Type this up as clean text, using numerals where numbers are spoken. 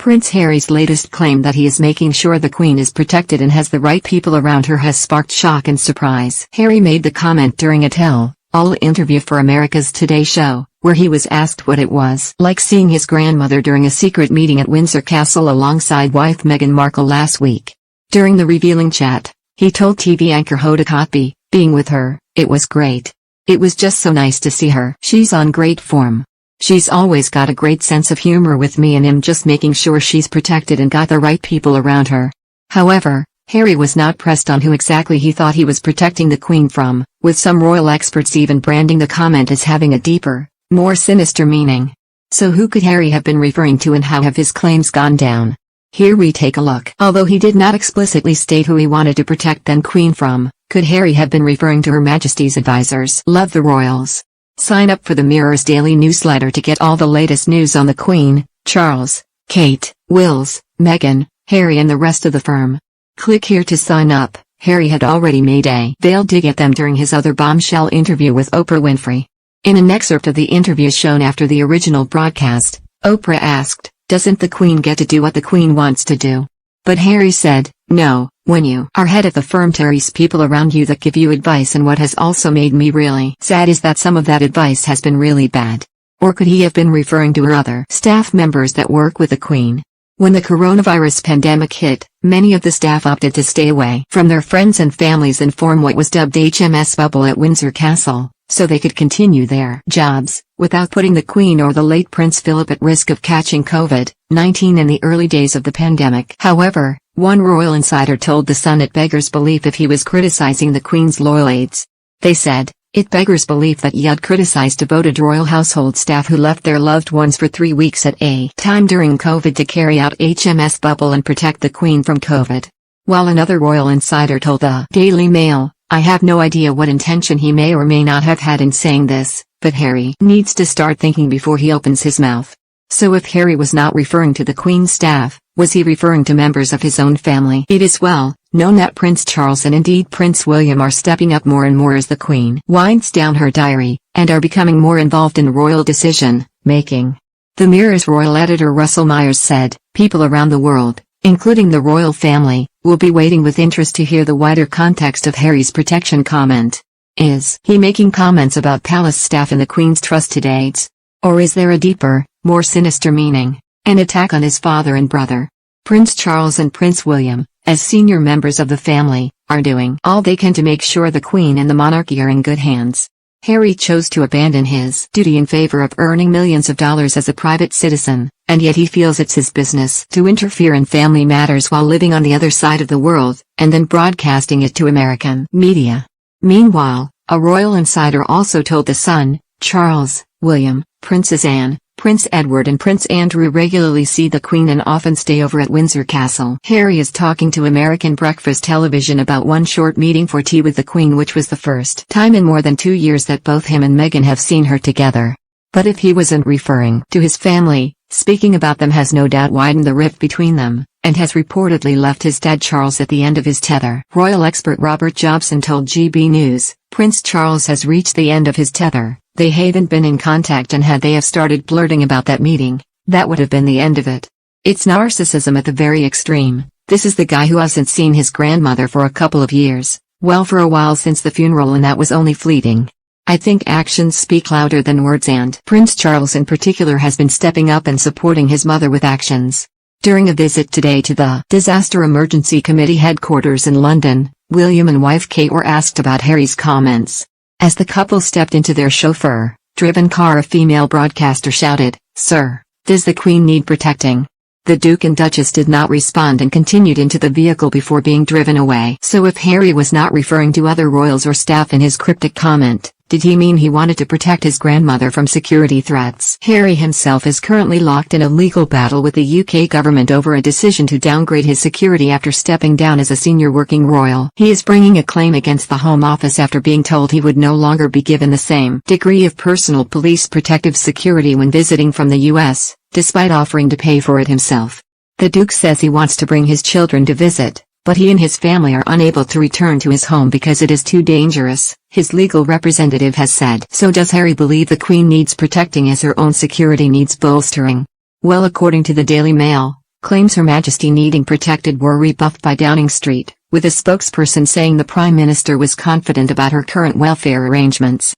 Prince Harry's latest claim that he is making sure the Queen is protected and has the right people around her has sparked shock and surprise. Harry made the comment during a tell-all interview for America's Today show, where he was asked what it was like seeing his grandmother during a secret meeting at Windsor Castle alongside wife Meghan Markle last week. During the revealing chat, he told TV anchor Hoda Kotb, "Being with her, it was great. It was just so nice to see her. She's on great form. She's always got a great sense of humor with me and him, just making sure she's protected and got the right people around her." However, Harry was not pressed on who exactly he thought he was protecting the Queen from, with some royal experts even branding the comment as having a deeper, more sinister meaning. So who could Harry have been referring to and how have his claims gone down? Here we take a look. Although he did not explicitly state who he wanted to protect then Queen from, could Harry have been referring to Her Majesty's advisors? Love the royals. Sign up for the Mirror's daily newsletter to get all the latest news on the Queen, Charles, Kate, Wills, Meghan, Harry and the rest of the firm. Click here to sign up. Harry had already made a veiled dig at them during his other bombshell interview with Oprah Winfrey. In an excerpt of the interview shown after the original broadcast, Oprah asked, "Doesn't the Queen get to do what the Queen wants to do?" But Harry said, "No, when you are head of the firm there's people around you that give you advice, and what has also made me really sad is that some of that advice has been really bad." Or could he have been referring to her other staff members that work with the Queen? When the coronavirus pandemic hit, many of the staff opted to stay away from their friends and families and form what was dubbed HMS Bubble at Windsor Castle, so they could continue their jobs, without putting the Queen or the late Prince Philip at risk of catching COVID-19 in the early days of the pandemic. However, one royal insider told The Sun it beggars belief if he was criticizing the Queen's loyal aides. They said, "It beggars belief that you'd criticize devoted royal household staff who left their loved ones for 3 weeks at a time during COVID to carry out HMS Bubble and protect the Queen from COVID." While another royal insider told the Daily Mail, "I have no idea what intention he may or may not have had in saying this, but Harry needs to start thinking before he opens his mouth." So if Harry was not referring to the Queen's staff, was he referring to members of his own family? It is well known that Prince Charles and indeed Prince William are stepping up more and more as the Queen winds down her diary, and are becoming more involved in royal decision-making. The Mirror's royal editor Russell Myers said, "People around the world, including the royal family, will be waiting with interest to hear the wider context of Harry's protection comment. Is he making comments about palace staff and the Queen's trusted aides? Or is there a deeper, more sinister meaning, an attack on his father and brother?" Prince Charles and Prince William, as senior members of the family, are doing all they can to make sure the Queen and the monarchy are in good hands. Harry chose to abandon his duty in favor of earning millions of dollars as a private citizen, and yet he feels it's his business to interfere in family matters while living on the other side of the world, and then broadcasting it to American media. Meanwhile, a royal insider also told The Sun, Charles, William, Princess Anne, Prince Edward and Prince Andrew regularly see the Queen and often stay over at Windsor Castle. Harry is talking to American Breakfast Television about one short meeting for tea with the Queen, which was the first time in more than 2 years that both him and Meghan have seen her together. But if he wasn't referring to his family, speaking about them has no doubt widened the rift between them, and has reportedly left his dad Charles at the end of his tether. Royal expert Robert Jobson told GB News, "Prince Charles has reached the end of his tether. They haven't been in contact, and had they have started blurting about that meeting, that would have been the end of it. It's narcissism at the very extreme. This is the guy who hasn't seen his grandmother for a couple of years, well for a while since the funeral, and that was only fleeting. I think actions speak louder than words, and Prince Charles in particular has been stepping up and supporting his mother with actions." During a visit today to the Disaster Emergency Committee headquarters in London, William and wife Kate were asked about Harry's comments. As the couple stepped into their chauffeur-driven car, a female broadcaster shouted, "Sir, does the Queen need protecting?" The Duke and Duchess did not respond and continued into the vehicle before being driven away. So if Harry was not referring to other royals or staff in his cryptic comment, did he mean he wanted to protect his grandmother from security threats? Harry himself is currently locked in a legal battle with the UK government over a decision to downgrade his security after stepping down as a senior working royal. He is bringing a claim against the Home Office after being told he would no longer be given the same degree of personal police protective security when visiting from the US, despite offering to pay for it himself. The Duke says he wants to bring his children to visit, but he and his family are unable to return to his home because it is too dangerous, his legal representative has said. So does Harry believe the Queen needs protecting as her own security needs bolstering? Well, according to the Daily Mail, Claims Her Majesty needing protected were rebuffed by Downing Street, with a spokesperson saying the Prime Minister was confident about her current welfare arrangements.